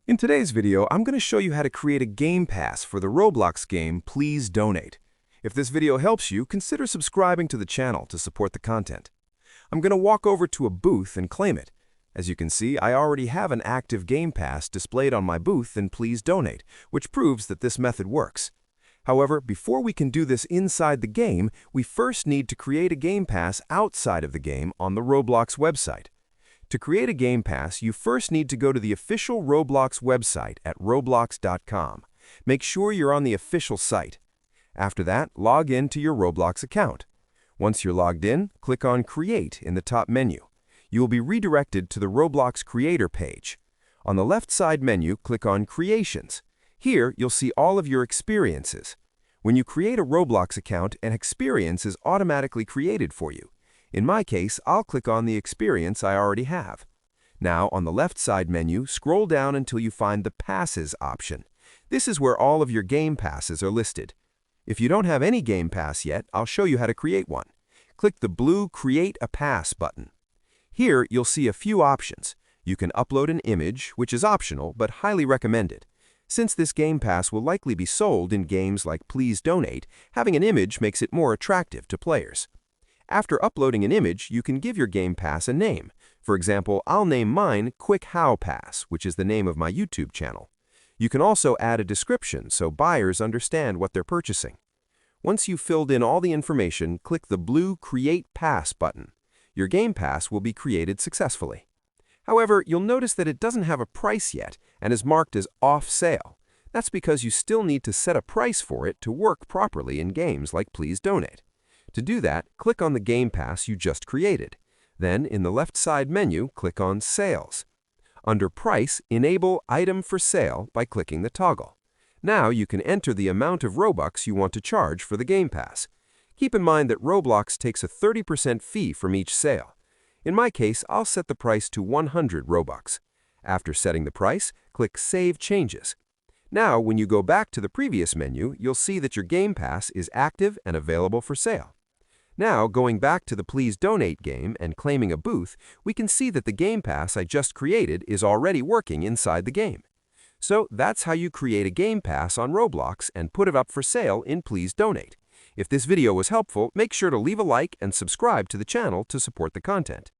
In today's video, I'm going to show you how to create a game pass for the Roblox game Please Donate. If this video helps you, consider subscribing to the channel to support the content. I'm going to walk over to a booth and claim it. As you can see, I already have an active game pass displayed on my booth in Please Donate, which proves that this method works. However, before we can do this inside the game, we first need to create a game pass outside of the game on the Roblox website. To create a game pass, you first need to go to the official Roblox website at roblox.com. Make sure you're on the official site. After that, log in to your Roblox account. Once you're logged in, click on Create in the top menu. You will be redirected to the Roblox Creator page. On the left side menu, click on Creations. Here, you'll see all of your experiences. When you create a Roblox account, an experience is automatically created for you. In my case, I'll click on the experience I already have. Now, on the left side menu, scroll down until you find the Passes option. This is where all of your game passes are listed. If you don't have any game pass yet, I'll show you how to create one. Click the blue Create a Pass button. Here, you'll see a few options. You can upload an image, which is optional but highly recommended. Since this game pass will likely be sold in games like Please Donate, having an image makes it more attractive to players. After uploading an image, you can give your game pass a name. For example, I'll name mine Quick How Pass, which is the name of my YouTube channel. You can also add a description so buyers understand what they're purchasing. Once you've filled in all the information, click the blue Create Pass button. Your game pass will be created successfully. However, you'll notice that it doesn't have a price yet and is marked as off sale. That's because you still need to set a price for it to work properly in games like Please Donate. To do that, click on the game pass you just created. Then, in the left side menu, click on Sales. Under Price, enable Item for Sale by clicking the toggle. Now you can enter the amount of Robux you want to charge for the game pass. Keep in mind that Roblox takes a 30% fee from each sale. In my case, I'll set the price to 100 Robux. After setting the price, click Save Changes. Now, when you go back to the previous menu, you'll see that your game pass is active and available for sale. Now, going back to the Please Donate game and claiming a booth, we can see that the game pass I just created is already working inside the game. So that's how you create a game pass on Roblox and put it up for sale in Please Donate. If this video was helpful, make sure to leave a like and subscribe to the channel to support the content.